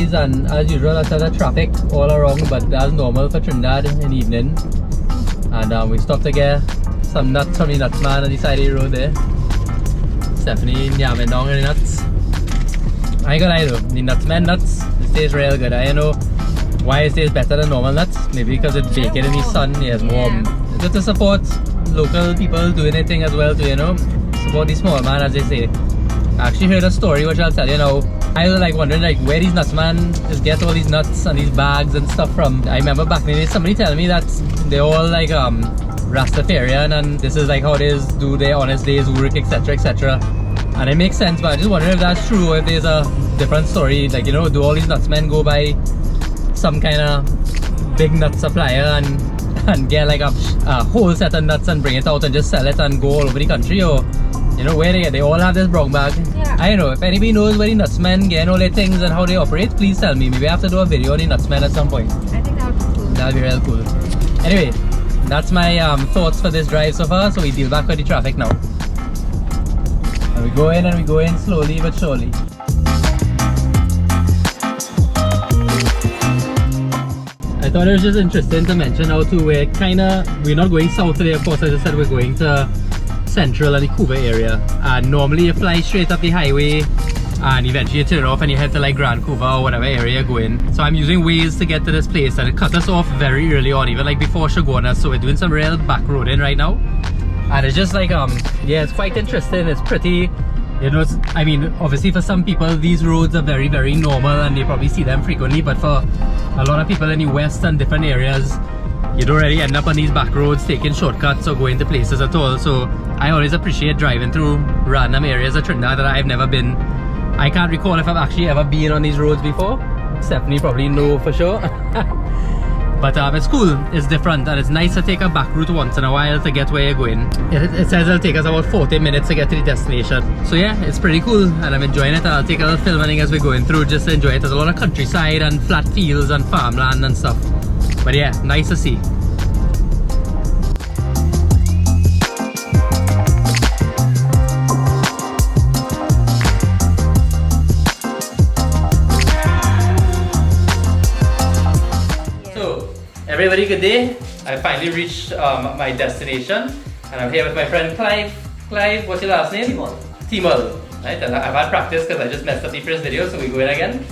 guys, and as usual, there's a traffic all around, but that's normal for Trinidad in the evening. And we stopped to get some nuts from the nuts man on the side of the road there. Stephanie yamming down the nuts. I ain't gonna lie though, the nuts man nuts, it tastes real good. I don't know why it tastes better than normal nuts. Maybe because it's baked in the sun, it's warm. Just to support local people doing their thing as well too, you know. Support the small man, as they say. I actually heard a story which I'll tell you now. I was like wondering like where these nuts man just get all these nuts and these bags and stuff from. I remember back in the day somebody telling me that they're all like Rastafarian and this is like how they do their honest days work, etc, etc. And it makes sense, but I just wonder if that's true or if there's a different story. Like, you know, do all these nuts men go by some kind of big nut supplier and get like a whole set of nuts and bring it out and just sell it and go all over the country, or you know where they all have this brown bag? Yeah. I don't know, if anybody knows where the nuts men get all their things and how they operate, please tell me. Maybe I have to do a video on the nuts men at some point. I think that would be cool. That would be real cool. Anyway, that's my thoughts for this drive so far, so we deal back with the traffic now. And we go in slowly but surely. I thought it was just interesting to mention how too we're not going south today, of course. As I said, we're going to Central and the Cuba area, and normally you fly straight up the highway and eventually you turn off and you head to like Grand Cuba or whatever area you're going. So I'm using Waze to get to this place, and it cut us off very early on, even like before Chaguanas, so we're doing some real back roading right now. And it's just like yeah, it's quite interesting. It's pretty, you know, I mean, obviously for some people these roads are very, very normal and they probably see them frequently, but for a lot of people in the west and different areas, you don't really end up on these back roads taking shortcuts or going to places at all. So I always appreciate driving through random areas of Trinidad that I've never been. I can't recall if I've actually ever been on these roads before. Stephanie probably know for sure. But it's cool, it's different, and it's nice to take a back route once in a while to get where you're going. It says it'll take us about 40 minutes to get to the destination. So yeah, it's pretty cool and I'm enjoying it. I'll take a little filming as we're going through just to enjoy it. There's a lot of countryside and flat fields and farmland and stuff. But yeah, nice to see. Everybody, good day. I finally reached my destination and I'm here with my friend Clive. Clive, what's your last name? Teemul. Teemul, right? And I've had practice because I just messed up the first video, so we go in again.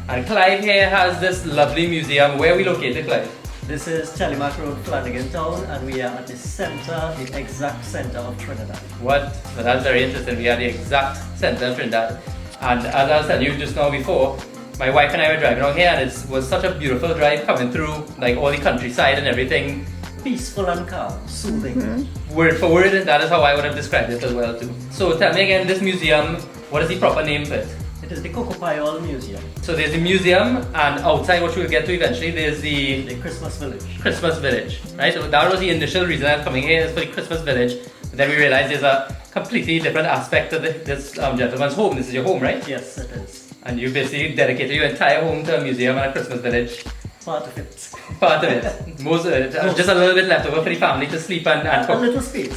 And Clive here has this lovely museum. Where are we located, Clive? This is Telemaque Road Flanagin Town, and we are at the center, the exact center of Trinidad. What? Well, that's very interesting. We are the exact center of Trinidad. And as I was telling you just now before, my wife and I were driving around here, and it was such a beautiful drive coming through like all the countryside and everything. Peaceful and calm, soothing. Word for word, that is how I would have described it as well too. So tell me again, this museum, what is the proper name for it? It is the Cocoa Panyol Museum. So there's the museum, and outside, which we'll get to eventually, there's the Christmas Village. Christmas Village, right? So that was the initial reason I was coming here, is for the Christmas Village. But then we realized there's a completely different aspect to this gentleman's home. This is your home, right? Yes, it is. And you basically dedicated your entire home to a museum and a Christmas village. Part of it. Part of it. Most of it. Just a little bit left over for the family to sleep and cook. A little space.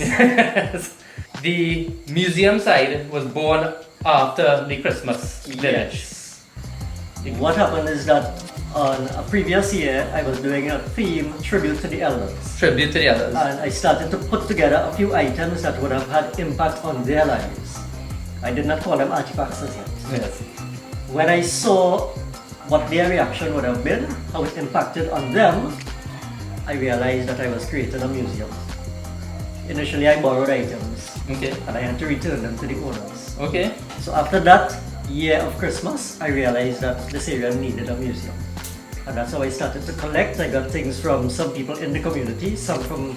The museum side was born after the Christmas village. Yes. What happened is that on a previous year, I was doing a theme tribute to the elders. Tribute to the elders. And I started to put together a few items that would have had impact on their lives. I did not call them artifacts as yet. Yes. When I saw what their reaction would have been, how it impacted on them, I realized that I was creating a museum. Initially, I borrowed items, okay, and I had to return them to the owners. Okay. So after that year of Christmas, I realized that this area needed a museum. And that's how I started to collect. I got things from some people in the community, some from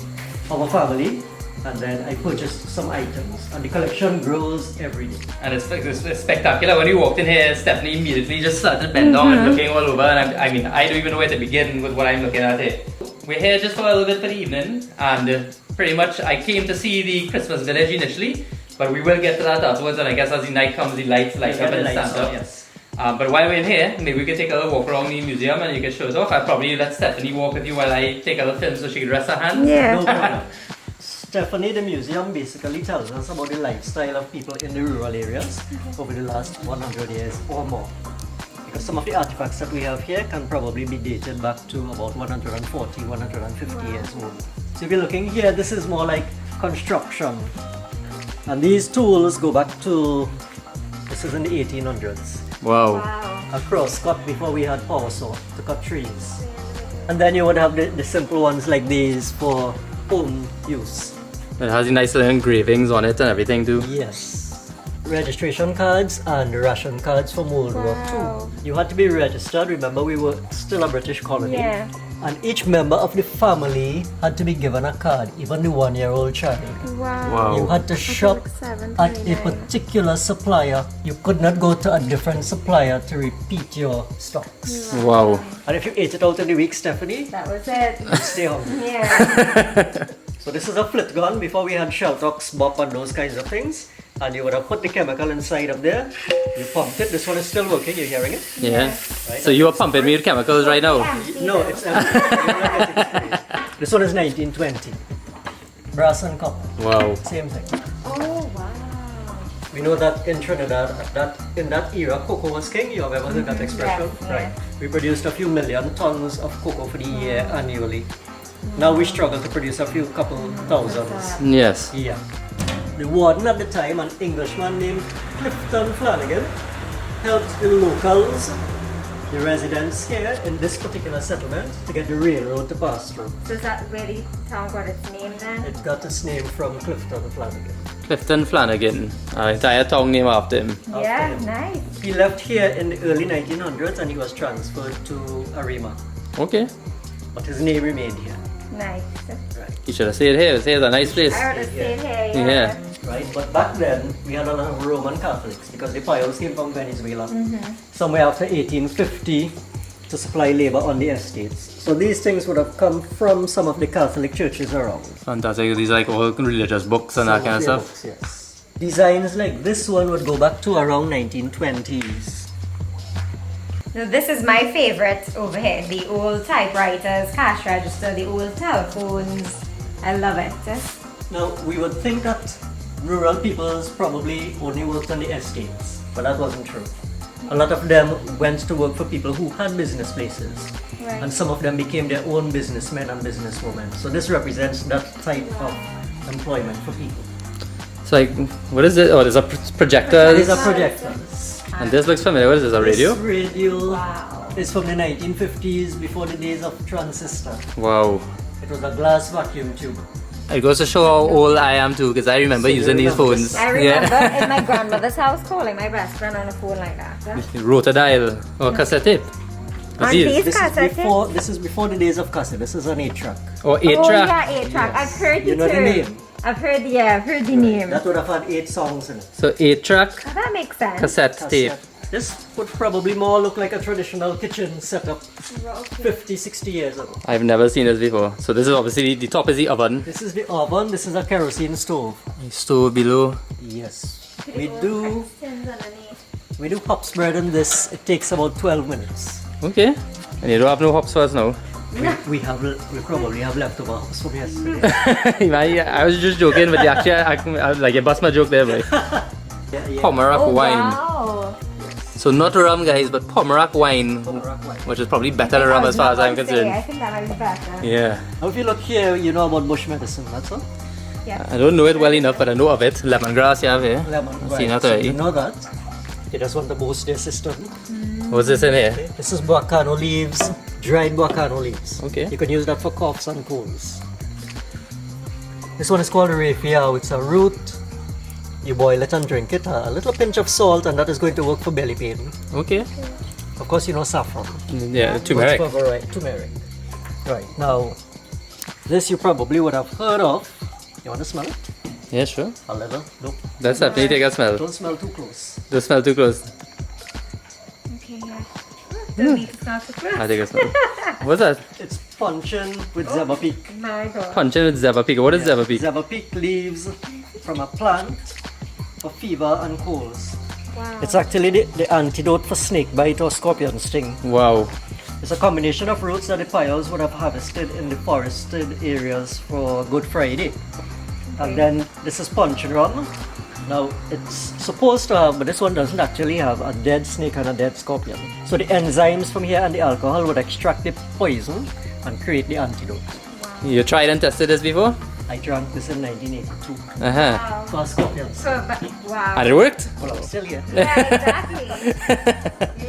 our family, and then I purchased some items, and the collection grows every day. And it's spectacular. When you walked in here, Stephanie immediately just started bending down and looking all over, and I mean, I don't even know where to begin with what I'm looking at here. We're here just for a little bit for the evening, and pretty much I came to see the Christmas village initially, but we will get to that afterwards, and I guess as the night comes, the lights light up and stand up. Yes. But while we're in here, maybe we can take a little walk around the museum and you can show us off. I'll probably let Stephanie walk with you while I take a little film so she can rest her hands. Yeah. No problem. Stephanie, the museum basically tells us about the lifestyle of people in the rural areas over the last 100 years or more. because some of the artifacts that we have here can probably be dated back to about 140, 150 years old. So if you're looking here, this is more like construction. And these tools go back to, this is in the 1800s. Wow. A crosscut before we had power saw to cut trees. And then you would have the simple ones like these for home use. It has nice little engravings on it and everything too. Yes. Registration cards and ration cards from World War II. You had to be registered. Remember, we were still a British colony. Yeah. And each member of the family had to be given a card, even the 1-year-old child. Wow. You had to shop at a particular supplier. You could not go to a different supplier to repeat your stocks. Wow. And if you ate it out in the week, Stephanie, That was it. you'd stay hungry. Yeah. So this is a flit gun. Before we had shell tox, bop and those kinds of things. And you would have put the chemical inside of there. You pumped it. This one is still working. You're hearing it? Yeah. Right. So you are pumping me with chemicals right now? No, it's empty. This one is 1920. Brass and copper. Wow. Same thing. Oh, wow. We know that in Trinidad, in that era, cocoa was king. You have ever heard that expression? Yes, Right. We produced a few million tons of cocoa for the year annually. Now we struggle to produce a few couple thousands. Yes. Yeah. The warden at the time, an Englishman named Clive Teemul, helped the locals, the residents here in this particular settlement, to get the railroad to pass through. So is that where the town got its name then? It got its name from Clive Teemul. Clifton Flanagan. Our entire town named after him. Yeah, him. nice. He left here in the early 1900s and he was transferred to Arima, Okay. but his name remained here. Nice. You should have stayed here. It's a nice place. I would have stayed here, Yeah. yeah. Right, but back then we had a lot of Roman Catholics because the Panyol came from Venezuela somewhere after 1850 to supply labor on the estates. So these things would have come from some of the Catholic churches around. Fantastic. These are like all religious books and that Some kind of their stuff. books, yes. Designs like this one would go back to around 1920s. So this is my favorite over here. The old typewriters, cash register, the old telephones. I love it. Now we would think that rural peoples probably only worked on the estates, but that wasn't true. A lot of them went to work for people who had business places, Right. and some of them became their own businessmen and businesswomen. So this represents that type of employment for people. It's like, what is it? Oh, there's a projector. These are projectors. And this looks familiar. What is this? A radio? This radio Wow. is from the 1950s, before the days of transistor. Wow. It was a glass vacuum tube. It goes to show how old I am too, because I remember So you using these remember phones. this? I remember in my grandmother's house calling my best friend on a phone like that. Yeah. Rotodial or cassette tape. What's And these? these cassette tapes? This is before the days of cassette. This is an 8-track. Or 8 Oh track. yeah, 8-track. I've heard You the know the term. name? I've heard the name. That would have had 8 songs in it. So 8 track Oh, that makes sense. cassette tape. This would probably more look like a traditional kitchen setup 50, 60 years ago. I've never seen this before. So this is obviously the top is the oven. This is the oven. This is a kerosene stove. Stove below. Yes. We do hops bread in this. It takes about 12 minutes. Okay. And you don't have no hops for us now. We probably have leftover hops from yesterday. I was just joking, but actually, I like you bust my joke there, boy. Yeah. Pomerac Oh wine. wow. So not rum, guys, but Pomerac wine, Pomerac wine. which is probably better than rum as far as I'm I concerned. think that might be better. Yeah. Now if you look here, you know about bush medicine, that's all? Yeah. I don't know it well enough, but I know of it. Lemongrass you have here. Lemon. I've seen that So already. you know that. They just want to boost their system. What's this in here? Okay. This is guacano leaves, dried guacano leaves. Okay. You can use that for coughs and colds. This one is called rafiao. It's a root. You boil it and drink it. A little pinch of salt, and that is going to work for belly pain. Okay. Of course, you know saffron. Yeah, turmeric. Works for turmeric. Right now, this you probably would have heard of. You want to smell it? Yeah, sure. A little. Nope. Let's definitely take a smell. Don't smell too close. Don't smell too close. Okay, yeah. Don't need to start to I take a smell. What's that? It's puncheon with zebba peak. My God. Puncheon with Zebba Peak. What is Zebba Peak? Zebba peak leaves from a plant for fever and colds. Wow. It's actually the antidote for snake bite or scorpion sting. Wow. It's a combination of roots that the Panyol would have harvested in the forested areas for Good Friday. And then this is puncheon rum Now, it's supposed to have, but this one doesn't actually have, a dead snake and a dead scorpion. So the enzymes from here and the alcohol would extract the poison and create the antidote. You tried and tested this before? I drank this in 1982 Uh-huh. for scorpions. So, wow. And it worked? Well, I'm still here. Yeah, exactly.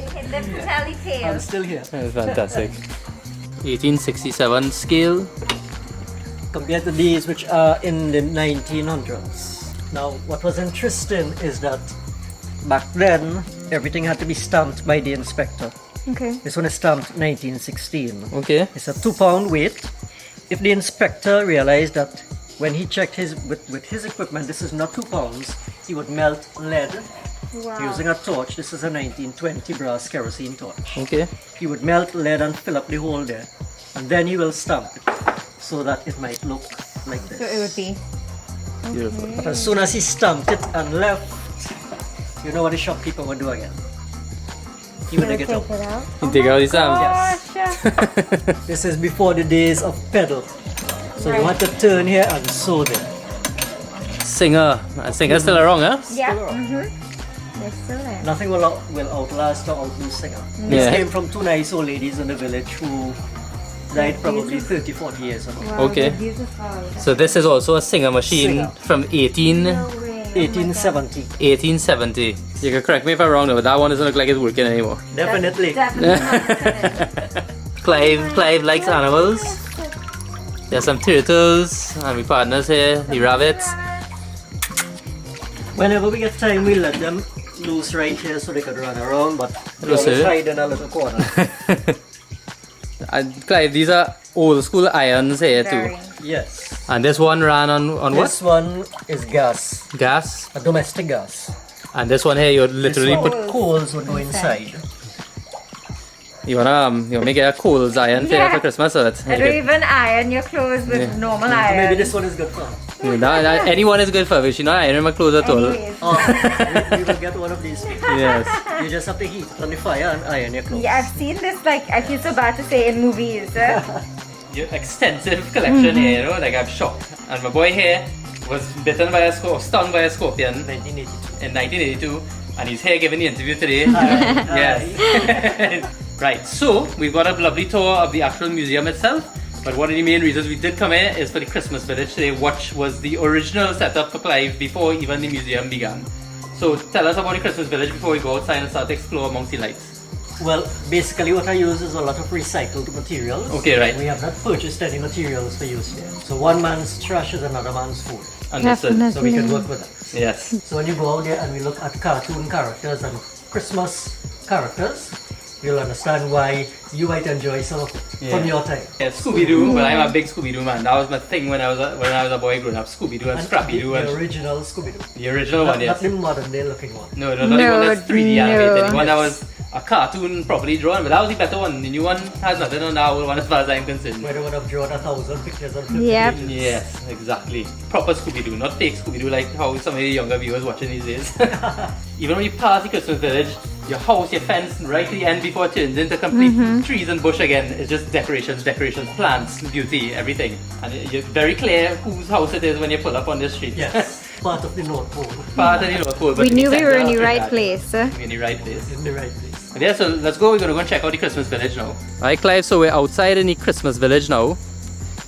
You can live to tell the I'm tale. still here. That's fantastic. 1867 scale. Compared to these which are in the 1900s. Now, what was interesting is that back then, everything had to be stamped by the inspector. Okay. This one is stamped 1916. Okay. It's a 2-pound weight. If the inspector realized that when he checked with his equipment, this is not 2 pounds, he would melt lead using a torch. This is a 1920 brass kerosene torch. Okay. He would melt lead and fill up the hole there, and then he will stamp it so that it might look like this. So it would be. Beautiful. But as soon as he stamped it and left, you know what the shopkeeper would do again? He would take it out. You take out the stamp. Gosh. This is before the days of pedal. So you have to turn here and sew there. Singer. And singer's still around, huh? Yeah. Still around. They're still there. Nothing will outlast or outdo singer. Yeah. This came from 2 nice old ladies in the village who died probably 30, 40 years ago. Wow, Okay. they're beautiful. So this is also a singer machine Singer. from 1870. No way. 1870. 1870. You can correct me if I'm wrong, but that one doesn't look like it's working anymore. Definitely. Definitely not. Clive likes animals. There's some turtles, and my partners here, the rabbits. Whenever we get time, we let them loose right here so they could run around, but they Loose always here? hide in a little corner. And Clive, these are old school irons here Very. too. Yes. And this one ran on what? This one is gas, Gas. a domestic gas. And this one here, you literally This one put. with coals would go inside. You wanna make a coals iron for, Yeah. for Christmas, or that? I don't even iron your clothes with Yeah. normal So iron. maybe this one is good for her. Anyone is good for it. She's not ironing my clothes at all. Anyways. Oh, we will get one of these. Yes. You just have to heat it on the fire and iron your clothes. Yeah, I've seen this, like, I feel so bad to say in movies. Your extensive collection here, you know, like I'm shocked. And my boy here was bitten by stung by a scorpion 1982. in 1982, and he's here giving the interview today. Yes. Right, so we've got a lovely tour of the actual museum itself, but one of the main reasons we did come here is for the Christmas village today, which was the original setup for Clive before even the museum began. So tell us about the Christmas village before we go outside and start to explore amongst the lights. Well, basically what I use is a lot of recycled materials. Okay, right. We have not purchased any materials for use here. So one man's trash is another man's food. Understood. Definitely. So we can work with that. Yes. So when you go out there and we look at cartoon characters and Christmas characters, you'll understand why you might enjoy some of it from your time. Yeah, Scooby-Doo, but I'm a big Scooby-Doo man. That was my thing when I was a boy growing up. Scooby-Doo and Scrappy-Doo. The And original Scooby-Doo. the original one, Not yes. the modern day looking one. No, not the one that's 3D No. animated. The one that was a cartoon properly drawn, but that was the better one. The new one has nothing on that old one as far as I'm concerned. Where they would have drawn 1,000 pictures on 50 Yep. pages. Yes, exactly. Proper Scooby-Doo, not fake Scooby-Doo like how some of the younger viewers watching these days. Even when you pass the Christmas village, your house, your fence, right to the end before it turns into complete trees and bush again. It's just decorations, plants, beauty, everything. And you're very clear whose house it is when you pull up on the street. Yes, part of the North Pole. Part of the North Pole, but We in knew we were in center the of right Trinidad. place. We're in the right place. In the right place. Yeah, so let's go. We're gonna go and check out the Christmas village now. Alright, Clive, so we're outside in the Christmas village now.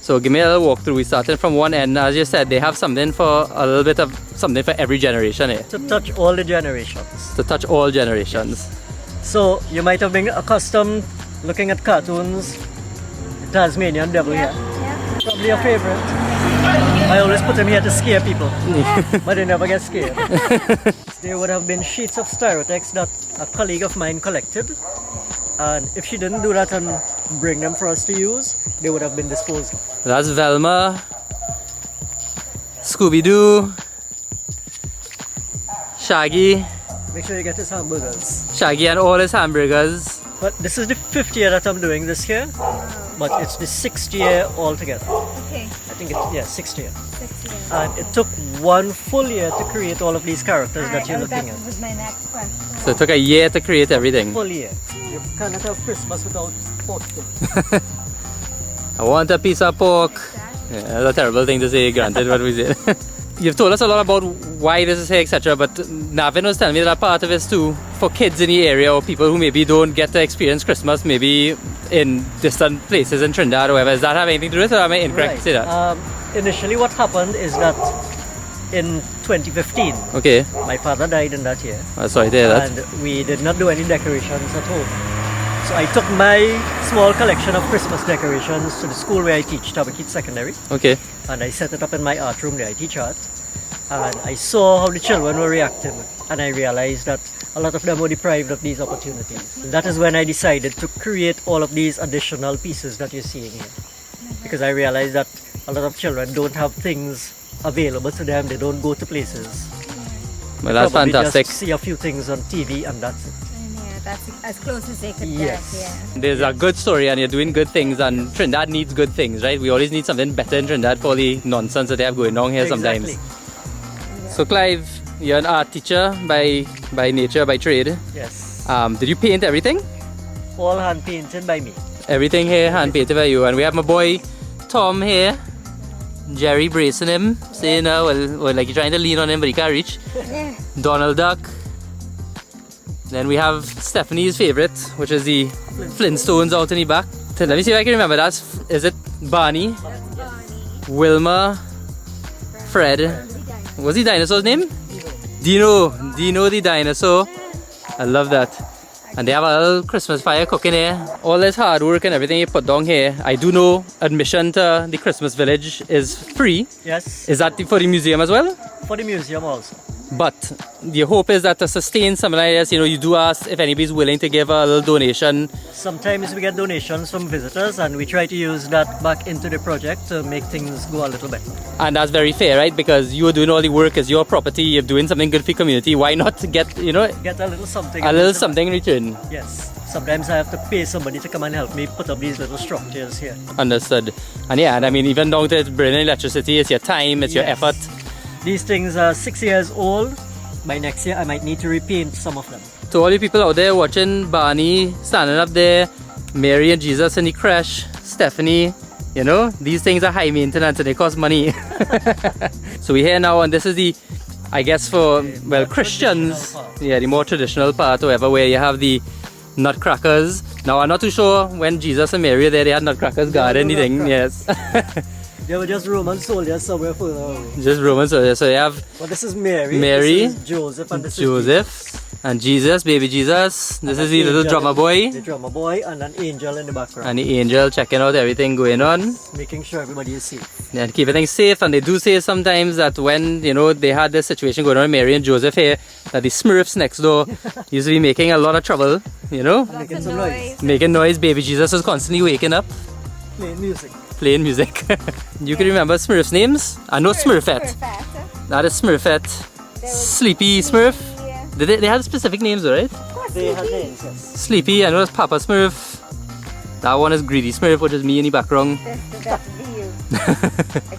So give me a little walkthrough. We started from one end. As you said, they have something for a little bit of something for every generation here. To touch all the generations. To touch all generations. So you might have been accustomed looking at cartoons. The Tasmanian Devil here. Probably your favorite. I always put him here to scare people, but they never get scared. There would have been sheets of Styrotex that a colleague of mine collected, and if she didn't do that and bring them for us to use, they would have been disposed of. That's Velma, Scooby-Doo, Shaggy, Make sure you get his hamburgers. Shaggy and all his hamburgers. But this is the 5th year that I'm doing this here, but it's the 6th year altogether. Okay. I think it's, 6th year. And it took 1 full year to create all of these characters that you're looking at. That was my next question. So it took a year to create everything. Full year. You cannot have Christmas without pork. I want a piece of pork. Yeah, that's a terrible thing to say, granted what we said. you've told us a lot about why this is here, etc. But Navin was telling me that part of it is too for kids in the area or people who maybe don't get to experience Christmas maybe in distant places in Trinidad or whatever. Does that have anything to do with it, or am I incorrect to say that? Initially what happened is that in 2015, Okay. my father died in that year. Sorry to hear that. And we did not do any decorations at home. So I took my small collection of Christmas decorations to the school where I teach, Tabaquite Secondary. Okay. And I set it up in my art room there. I teach art. And I saw how the children were reacting. And I realized that a lot of them were deprived of these opportunities. And that is when I decided to create all of these additional pieces that you're seeing here. Because I realized that a lot of children don't have things available to them. They don't go to places. Well, that's Probably fantastic. just see a few things on TV and that's it. Yeah, that's as close as they could Yes. get. Yeah. There's a good story and you're doing good things, and Trinidad needs good things, right? We always need something better in Trinidad for the nonsense that they have going on here sometimes. Exactly. So Clive, you're an art teacher by nature, by trade. Yes. Did you paint everything? All hand painted by me. Everything here hand painted by you. And we have my boy Tom here. Jerry bracing him, saying, well, like you're trying to lean on him but he can't reach. Yeah. Donald Duck. Then we have Stephanie's favorite, which is the Flintstones out in the back. So let me see if I can remember. Is it Barney? Wilma? Fred? What's the dinosaur's name? Dino the dinosaur. I love that. And they have a little Christmas fire cooking here. All this hard work and everything you put down here. I do know admission to the Christmas village is free. Yes. Is that for the museum as well? For the museum also. But the hope is that to sustain something like this, you do ask if anybody's willing to give a little donation. Sometimes we get donations from visitors and we try to use that back into the project to make things go a little better. And that's very fair, right? Because you're doing all the work, it's your property, you're doing something good for your community. Why not get, Get a little something. a little something in return? Yes. Sometimes I have to pay somebody to come and help me put up these little structures here. Understood. And yeah, and I mean, even down to bringing electricity, it's your time, it's your Yes. effort. These things are 6 years old. By next year, I might need to repaint some of them. To all you people out there watching Barney standing up there, Mary and Jesus in the crash, Stephanie, these things are high maintenance and they cost money. So we're here now, and this is the, I guess for, well, Christians, yeah, the more traditional part or whatever, where you have the nutcrackers. Now I'm not too sure when Jesus and Mary were there, they had nutcrackers guard anything, yes. They were just Roman soldiers somewhere further away. Just Roman soldiers. So you have But this is Mary. Mary, This is Joseph, and this is Joseph, and Jesus, baby Jesus. This is the little drummer boy. The drummer boy and an angel in the background. And the angel checking out everything going on. Making sure everybody is safe. And keep everything safe. And they do say sometimes that when, they had this situation going on with Mary and Joseph here, that the Smurfs next door used to be making a lot of trouble, Making some noise. making noise. Baby Jesus was constantly waking up, Playing music. playing music. You can remember Smurfs' names? I know Smurfette. That is Smurfette. Sleepy Smurf. They had specific names, right? They had names, yes. Sleepy, I know it's Papa Smurf. That one is Greedy Smurf, which is me in the background.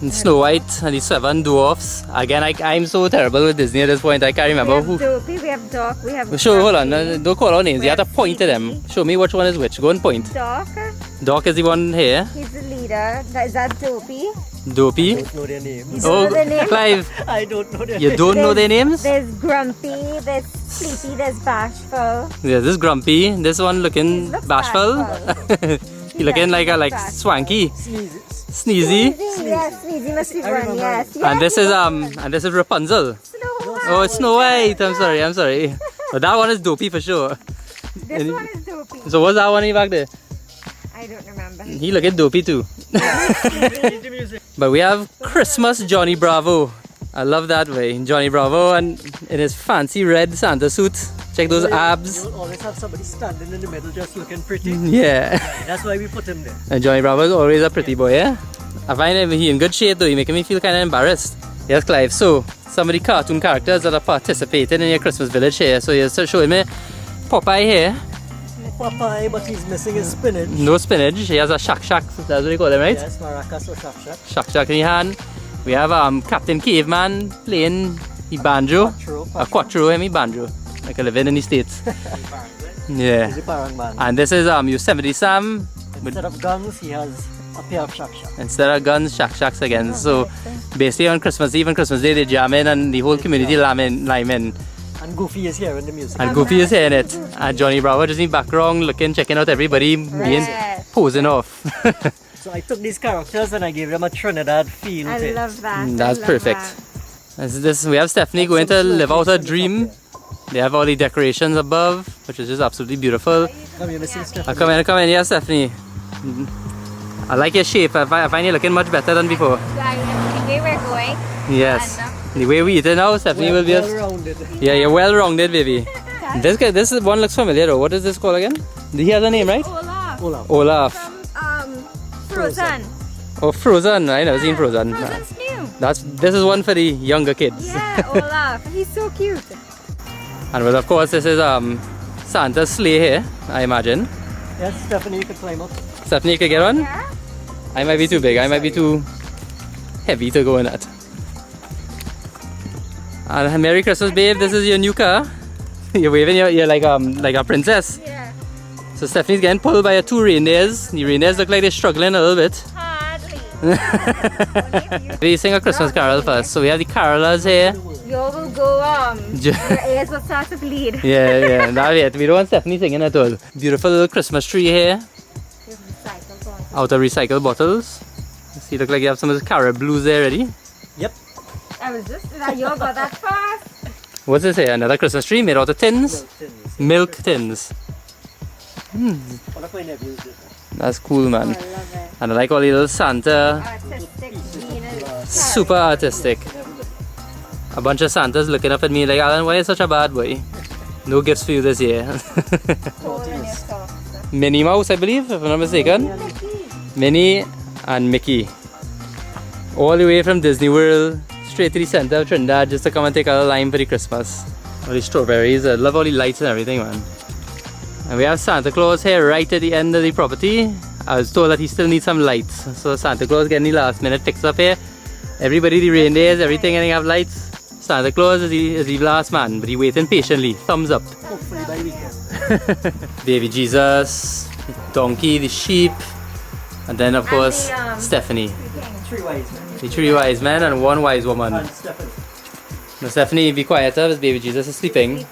And Snow White and the 7 dwarfs. Again, I'm so terrible with Disney at this point, I can't remember who. Dopey, we have Doc, we have... Sure, hold on, don't call out names, you have to point to them. Show me which one is which, go and point. Doc, Doc is the one here. he's the leader. Is that Dopey? Dopey. I don't know their names. You don't know their names? Clive, I don't know their you names. don't know their names? There's Grumpy, there's Sleepy, there's Bashful. Yeah, this is Grumpy, this one looking looks bashful. He looking like bashful. swanky. Sneezes. Sneezy. Yes, Sneezy must be I one, remember. yes. And this is Rapunzel. Snow White. Oh, it's Snow White. I'm sorry. But that one is Dopey for sure. This one is Dopey. So what's that one back there? I don't remember. He looking dopey too. The music. But we have Christmas Johnny Bravo. I love that way. Johnny Bravo and in his fancy red Santa suit. Check those abs. You'll always have somebody standing in the middle just looking pretty. Yeah. That's why we put him there. And Johnny Bravo is always a pretty boy, yeah? I find him in good shape though. He's making me feel kind of embarrassed. Yes, Clive. So, some of the cartoon characters that are participating in your Christmas village here. So you're showing me Popeye here. Popeye, but he's missing his spinach. No spinach. He has a shack. That's what they call him, right? Yes, maracas or shak. Shack in your hand. We have Captain Caveman playing the banjo. A quattro, I mean banjo. Like I live in the States. Yeah. He's a parang man. And this is Yosemite Sam. Instead of guns, he has A pair of shack shacks. Instead of guns, shacks again. So basically on Christmas Eve and Christmas Day they jam in and the whole community lime in. And Goofy is here in the music. And Goofy is here in it. And Johnny Bravo just in the background looking, checking out everybody, being posing off. So I took these characters and I gave them a Trinidad feel. I love that. That's perfect. We have Stephanie going to live out her dream. They have all the decorations above, which is just absolutely beautiful. Come here, Mrs. Stephanie. Come in, yeah, Stephanie. I like your shape. I find you looking much better than before. The way we're going. Yes. The way we eat it now, Stephanie will be well-rounded. Yeah, you're well-rounded, baby. This one looks familiar though. What is this called again? He has a name, right? Olaf. Olaf. From Frozen. Oh, Frozen. I never seen Frozen. Frozen's new. This is one for the younger kids. Yeah, Olaf. He's so cute. And well, of course, this is Santa's sleigh here, I imagine. Yes, Stephanie, you can climb up. Stephanie, you could get on? Yeah. I might be too big. I might be too heavy to go in that. And Merry Christmas, babe. This is your new car. You're waving. You're like a princess. Yeah. So Stephanie's getting pulled by her two reindeers. The reindeers look like they're struggling a little bit. Hardly. We sing a Christmas carol first. So we have the carolers here. You will go, your ears will start to bleed. Yeah, not yet. We don't want Stephanie singing at all. Beautiful little Christmas tree here. Out of recycled bottles. See, look like you have some of the carrot blues there already. Yep. I was just, you all got that fast. What's this here? Another Christmas tree made out of tins? Milk tins. One of my nephews did that. That's cool, man. I love it. And I like all the little Santa. Artistic. Super artistic. A bunch of Santas looking up at me like, Alan, why are you such a bad boy? No gifts for you this year. Minnie Mouse, I believe, if I'm not mistaken. Minnie and Mickey. All the way from Disney World, straight to the center of Trinidad just to come and take a lime for the Christmas. All these strawberries, I love all the lights and everything, man. And we have Santa Claus here right at the end of the property. I was told that he still needs some lights. So Santa Claus getting the last minute fix up here. Everybody, the reindeers, everything, and they have lights. Santa Claus is the last man, but he waiting patiently. Thumbs up. Hopefully by weekend. Baby Jesus, donkey, the sheep, and then of course Stephanie. 3 wise men. The 3 wise men and 1 wise woman. And Stephanie. Now Stephanie, be quieter as baby Jesus is sleeping.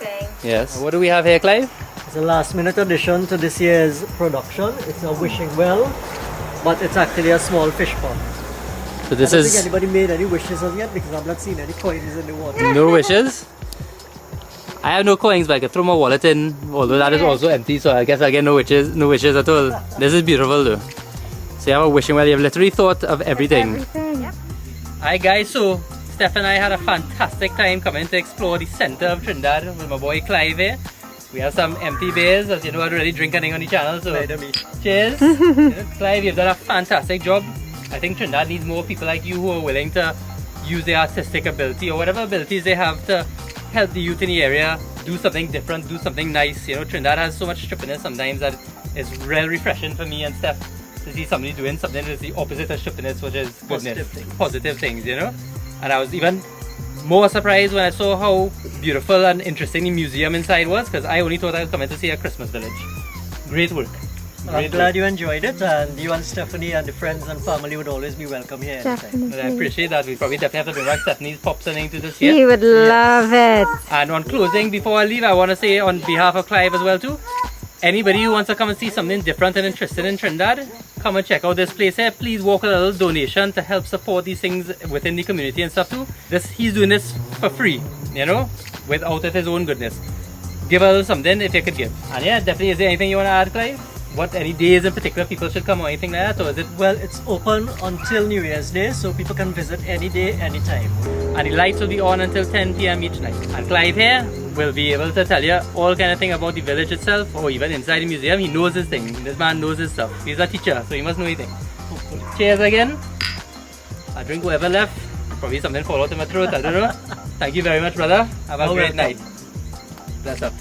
Yes. What do we have here, Clive? It's a last minute addition to this year's production. It's a wishing well, but it's actually a small fish pond. So this I don't think is anybody made any wishes as yet because I've not seen any coins in the water. no wishes. I have no coins, but I can throw my wallet in, although that is also empty, so I guess I get no wishes at all. This is beautiful though. So you have a wishing well, you have literally thought of everything. Yep. Hi guys, so Steph and I had a fantastic time coming to explore the center of Trinidad with my boy Clive here. We have some empty beers, as you know I don't really drink anything on the channel, so cheers. Clive, you've done a fantastic job. I think Trinidad needs more people like you who are willing to use their artistic ability or whatever abilities they have to help the youth in the area do something different, do something nice. You know, Trinidad has so much strippiness sometimes that it's real refreshing for me and Steph to see somebody doing something that's the opposite of strippiness, which is goodness, positive things, you know. And I was even more surprised when I saw how beautiful and interesting the museum inside was, because I only thought I was coming to see a Christmas village. Great work. I'm glad you enjoyed it, and you and Stephanie and the friends and family would always be welcome here anytime. But I appreciate that. We probably definitely have to bring back Stephanie's pops and into this year. He would love it. And on closing, before I leave, I want to say on behalf of Clive as well too, anybody who wants to come and see something different and interested in Trinidad, come and check out this place here. Please walk a little donation to help support these things within the community and stuff too. He's doing this for free, you know, out of his own goodness. Give a little something if you could give. And yeah, definitely, is there anything you want to add, Clive? What, any days in particular people should come or anything like that, or is it? Well, it's open until New Year's Day, so people can visit any day, anytime. And the lights will be on until 10 p.m. each night. And Clive here will be able to tell you all kind of thing about the village itself, or even inside the museum. He knows his thing. This man knows his stuff. He's a teacher, so he must know anything. Cheers again. I drink whatever left. Probably something fall out in my throat, I don't know. Thank you very much, brother. Have a great night. Bless up.